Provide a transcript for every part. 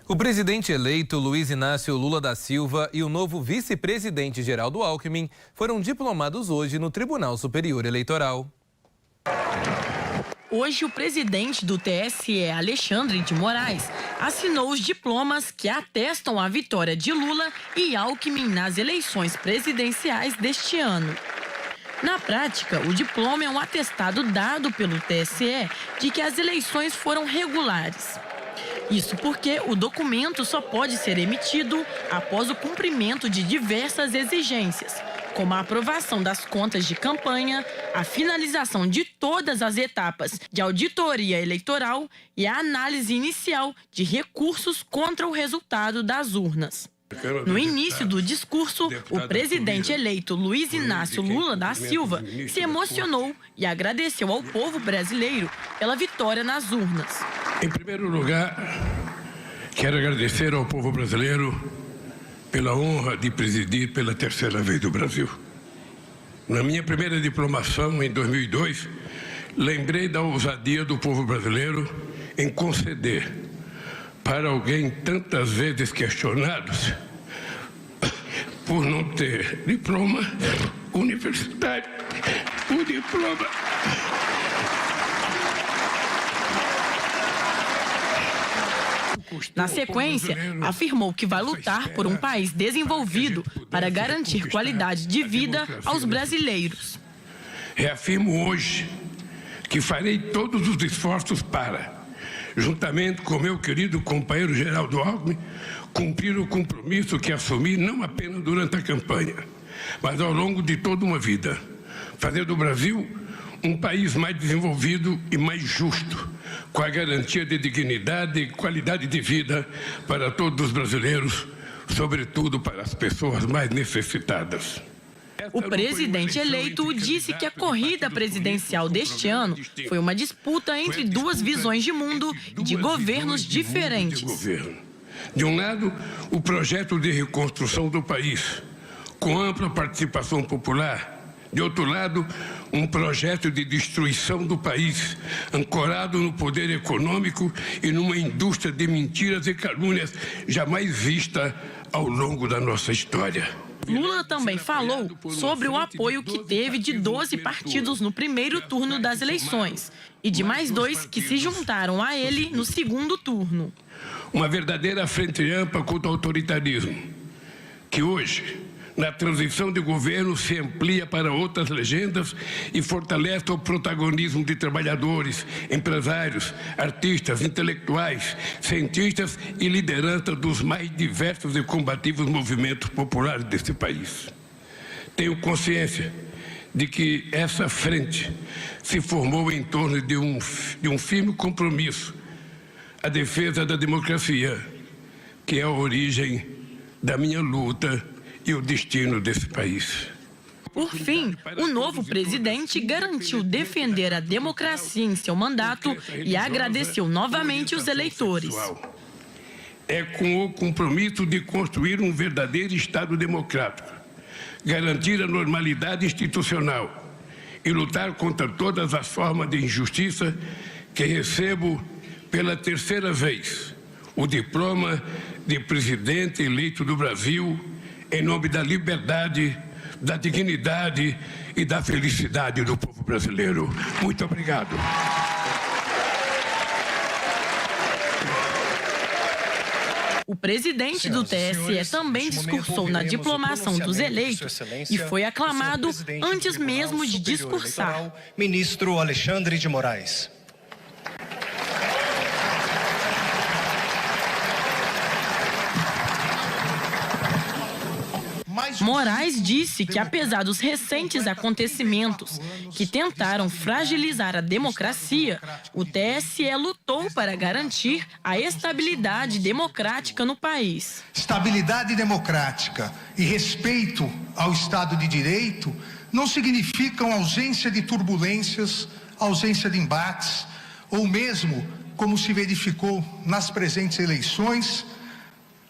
O presidente eleito Luiz Inácio Lula da Silva e o novo vice-presidente Geraldo Alckmin foram diplomados hoje no Tribunal Superior Eleitoral. Hoje, o presidente do TSE, Alexandre de Moraes, assinou os diplomas que atestam a vitória de Lula e Alckmin nas eleições presidenciais deste ano. Na prática, o diploma é um atestado dado pelo TSE de que as eleições foram regulares. Isso porque o documento só pode ser emitido após o cumprimento de diversas exigências, como a aprovação das contas de campanha, a finalização de todas as etapas de auditoria eleitoral e a análise inicial de recursos contra o resultado das urnas. No início do discurso, o presidente eleito Luiz Inácio Lula da Silva se emocionou e agradeceu ao povo brasileiro pela vitória nas urnas. Em primeiro lugar, quero agradecer ao povo brasileiro pela honra de presidir pela terceira vez do Brasil. Na minha primeira diplomação, em 2002, lembrei da ousadia do povo brasileiro em conceder para alguém tantas vezes questionado por não ter diploma universitário, o diploma. Na sequência, afirmou que vai lutar por um país desenvolvido para garantir qualidade de vida aos brasileiros. Reafirmo hoje que farei todos os esforços para, juntamente com meu querido companheiro Geraldo Alckmin, cumprir o compromisso que assumi não apenas durante a campanha, mas ao longo de toda uma vida, fazer do Brasil um país mais desenvolvido e mais justo, com a garantia de dignidade e qualidade de vida para todos os brasileiros, sobretudo para as pessoas mais necessitadas. O presidente eleito disse que a corrida presidencial deste ano foi uma disputa entre duas visões de mundo e de governos diferentes. De um lado, o projeto de reconstrução do país, com ampla participação popular. De outro lado, um projeto de destruição do país, ancorado no poder econômico e numa indústria de mentiras e calúnias jamais vista ao longo da nossa história. Lula também falou sobre o apoio que teve de 12 partidos no primeiro turno das eleições e de mais 2 que se juntaram a ele no segundo turno. Uma verdadeira frente ampla contra o autoritarismo, que hoje, na transição de governo, se amplia para outras legendas e fortalece o protagonismo de trabalhadores, empresários, artistas, intelectuais, cientistas e liderança dos mais diversos e combativos movimentos populares desse país. Tenho consciência de que essa frente se formou em torno de um firme compromisso, a defesa da democracia, que é a origem da minha luta e o destino desse país. Por fim, o novo presidente garantiu defender a democracia em seu mandato e agradeceu novamente os eleitores. É com o compromisso de construir um verdadeiro Estado democrático, garantir a normalidade institucional e lutar contra todas as formas de injustiça que recebo pela terceira vez o diploma de presidente eleito do Brasil, em nome da liberdade, da dignidade e da felicidade do povo brasileiro. Muito obrigado. O presidente do TSE também discursou na diplomação dos eleitos e foi aclamado antes mesmo de discursar. Ministro Alexandre de Moraes. Moraes disse que, apesar dos recentes acontecimentos que tentaram fragilizar a democracia, o TSE lutou para garantir a estabilidade democrática no país. Estabilidade democrática e respeito ao Estado de Direito não significam ausência de turbulências, ausência de embates, ou mesmo, como se verificou nas presentes eleições,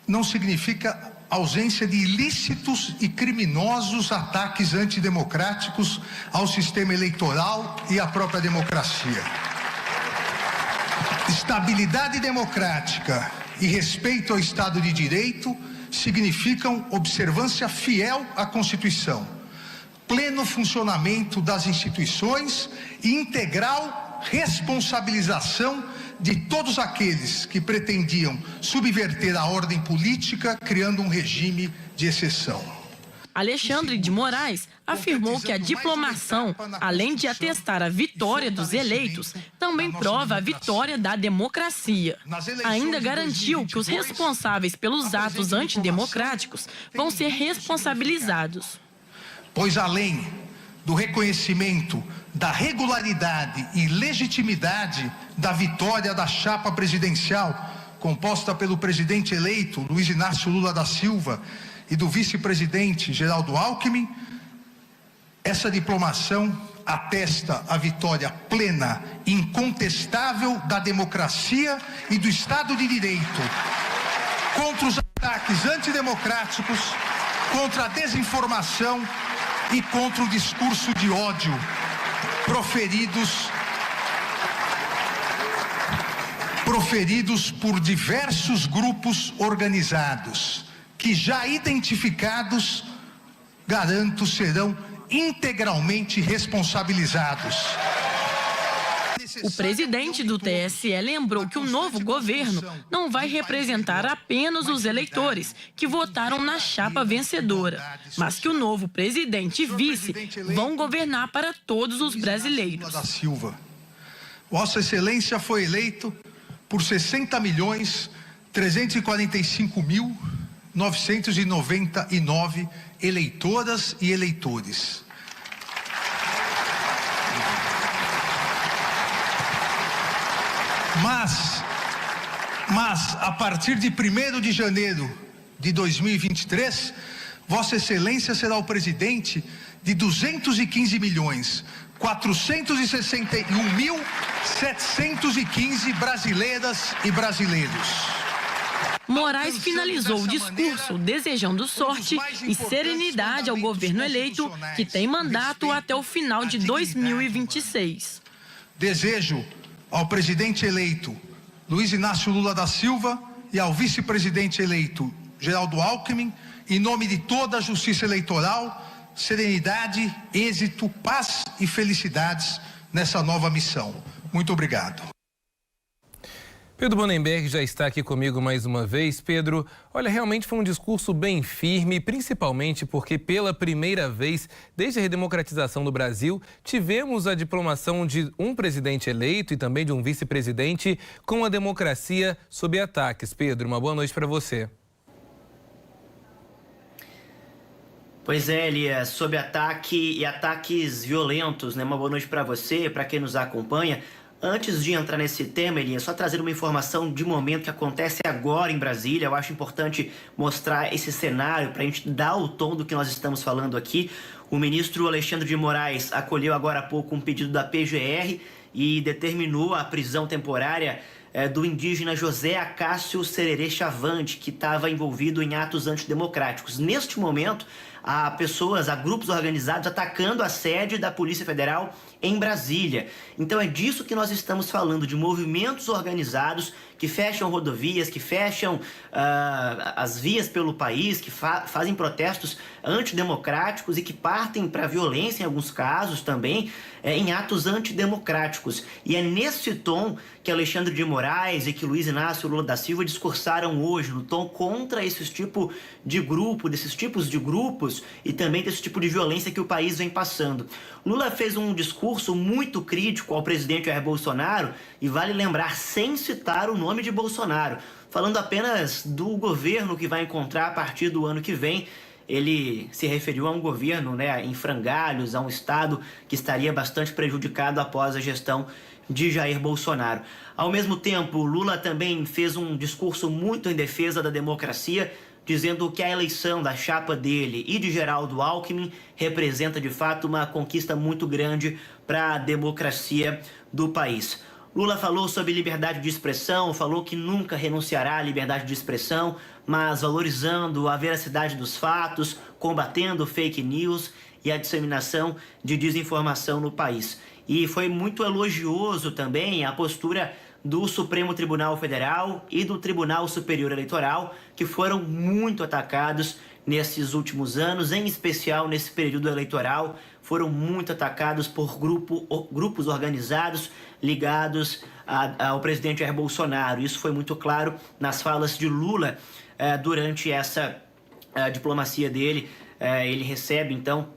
não significa ausência de ilícitos e criminosos ataques antidemocráticos ao sistema eleitoral e à própria democracia. Estabilidade democrática e respeito ao Estado de Direito significam observância fiel à Constituição, pleno funcionamento das instituições e integral responsabilização de todos aqueles que pretendiam subverter a ordem política, criando um regime de exceção. Alexandre de Moraes afirmou que a diplomação, além de atestar a vitória dos eleitos, também prova a vitória da democracia. Ainda garantiu que os responsáveis pelos atos antidemocráticos vão ser responsabilizados. Pois além do reconhecimento da regularidade e legitimidade da vitória da chapa presidencial, composta pelo presidente eleito Luiz Inácio Lula da Silva e do vice-presidente Geraldo Alckmin, essa diplomação atesta a vitória plena e incontestável da democracia e do Estado de Direito contra os ataques antidemocráticos, contra a desinformação e contra o discurso de ódio proferidos por diversos grupos organizados, que já identificados, garanto, serão integralmente responsabilizados. O presidente do TSE lembrou que o novo governo não vai representar apenas os eleitores que votaram na chapa vencedora, mas que o novo presidente e vice vão governar para todos os brasileiros. Vossa Excelência foi eleito por 60.345.999 eleitoras e eleitores. Mas a partir de 1º de janeiro de 2023, Vossa Excelência será o presidente de 215.461.715 brasileiras e brasileiros. Moraes finalizou o discurso desejando sorte e serenidade ao governo eleito, que tem mandato até o final de 2026. Desejo ao presidente eleito Luiz Inácio Lula da Silva e ao vice-presidente eleito Geraldo Alckmin, em nome de toda a Justiça Eleitoral, serenidade, êxito, paz e felicidades nessa nova missão. Muito obrigado. Pedro Bonenberg já está aqui comigo mais uma vez. Pedro, olha, realmente foi um discurso bem firme, principalmente porque pela primeira vez, desde a redemocratização do Brasil, tivemos a diplomação de um presidente eleito e também de um vice-presidente com a democracia sob ataques. Pedro, uma boa noite para você. Pois é, Elias, sob ataque e ataques violentos, né? Uma boa noite para você, para quem nos acompanha. Antes de entrar nesse tema, Elias, só trazer uma informação de momento que acontece agora em Brasília. Eu acho importante mostrar esse cenário para a gente dar o tom do que nós estamos falando aqui. O ministro Alexandre de Moraes acolheu agora há pouco um pedido da PGR e determinou a prisão temporária do indígena José Acácio Sererê Chavante, que estava envolvido em atos antidemocráticos. Neste momento, há grupos organizados atacando a sede da Polícia Federal em Brasília. Então é disso que nós estamos falando, de movimentos organizados que fecham rodovias, que fecham as vias pelo país, que fazem protestos antidemocráticos e que partem para a violência em alguns casos também, em atos antidemocráticos. E é nesse tom que Alexandre de Moraes e que Luiz Inácio Lula da Silva discursaram hoje, no tom contra desses tipos de grupos e também desse tipo de violência que o país vem passando. Lula fez um discurso muito crítico ao presidente Jair Bolsonaro e vale lembrar, sem citar o nome de Bolsonaro, falando apenas do governo que vai encontrar a partir do ano que vem. Ele se referiu a um governo, em frangalhos, a um estado que estaria bastante prejudicado após a gestão de Jair Bolsonaro. Ao mesmo tempo, Lula também fez um discurso muito em defesa da democracia, dizendo que a eleição da chapa dele e de Geraldo Alckmin representa, de fato, uma conquista muito grande para a democracia do país. Lula falou sobre liberdade de expressão, falou que nunca renunciará à liberdade de expressão, mas valorizando a veracidade dos fatos, combatendo fake news e a disseminação de desinformação no país. E foi muito elogioso também a postura do Supremo Tribunal Federal e do Tribunal Superior Eleitoral, que foram muito atacados nesses últimos anos, em especial nesse período eleitoral, foram muito atacados por grupos organizados ligados ao presidente Jair Bolsonaro. Isso foi muito claro nas falas de Lula durante essa diplomacia dele. Ele recebe, então,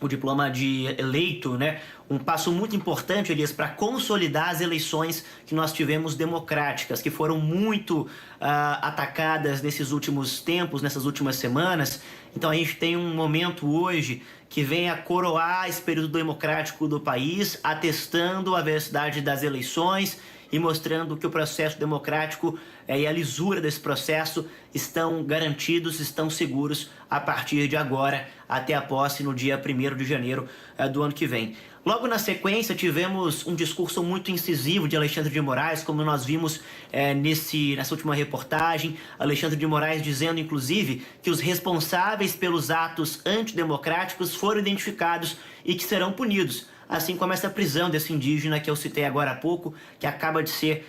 o diploma de eleito, né? Um passo muito importante, Elias, para consolidar as eleições que nós tivemos democráticas, que foram muito atacadas nesses últimos tempos, nessas últimas semanas. Então a gente tem um momento hoje que vem a coroar esse período democrático do país, atestando a veracidade das eleições e mostrando que o processo democrático e a lisura desse processo estão garantidos, estão seguros a partir de agora, até a posse no dia 1º de janeiro do ano que vem. Logo na sequência, tivemos um discurso muito incisivo de Alexandre de Moraes, como nós vimos nessa última reportagem. Alexandre de Moraes dizendo, inclusive, que os responsáveis pelos atos antidemocráticos foram identificados e que serão punidos. Assim como essa prisão desse indígena que eu citei agora há pouco, que acaba de ser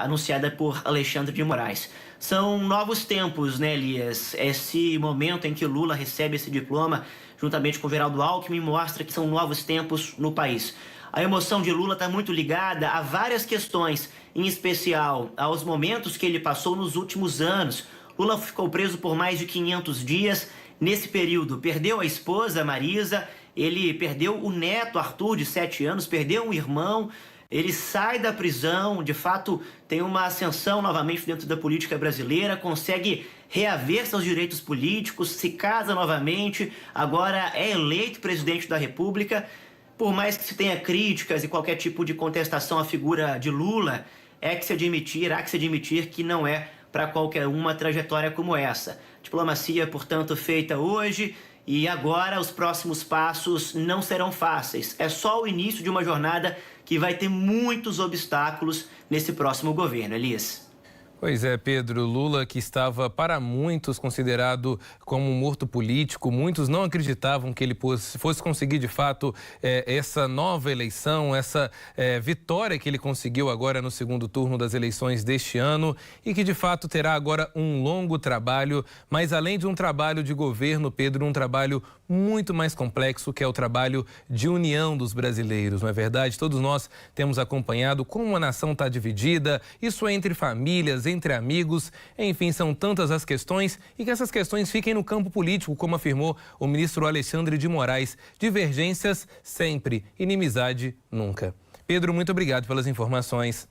anunciada por Alexandre de Moraes. São novos tempos, né, Elias? Esse momento em que Lula recebe esse diploma, juntamente com Geraldo Alckmin, mostra que são novos tempos no país. A emoção de Lula está muito ligada a várias questões, em especial aos momentos que ele passou nos últimos anos. Lula ficou preso por mais de 500 dias. Nesse período, perdeu a esposa, Marisa, ele perdeu o neto, Arthur, de 7 anos, perdeu um irmão. Ele sai da prisão, de fato tem uma ascensão novamente dentro da política brasileira, consegue reaver seus direitos políticos, se casa novamente, agora é eleito presidente da República. Por mais que se tenha críticas e qualquer tipo de contestação à figura de Lula, há que se admitir que não é para qualquer uma trajetória como essa. Diplomacia, portanto, feita hoje. E agora os próximos passos não serão fáceis. É só o início de uma jornada que vai ter muitos obstáculos nesse próximo governo, Elias. Pois é, Pedro. Lula, que estava para muitos considerado como um morto político, muitos não acreditavam que ele fosse conseguir de fato essa nova eleição, essa vitória que ele conseguiu agora no segundo turno das eleições deste ano e que de fato terá agora um longo trabalho, mas além de um trabalho de governo, Pedro, um trabalho muito mais complexo, que é o trabalho de união dos brasileiros, não é verdade? Todos nós temos acompanhado como a nação está dividida, isso é entre famílias, entre amigos, enfim, são tantas as questões e que essas questões fiquem no campo político, como afirmou o ministro Alexandre de Moraes. Divergências sempre, inimizade nunca. Pedro, muito obrigado pelas informações.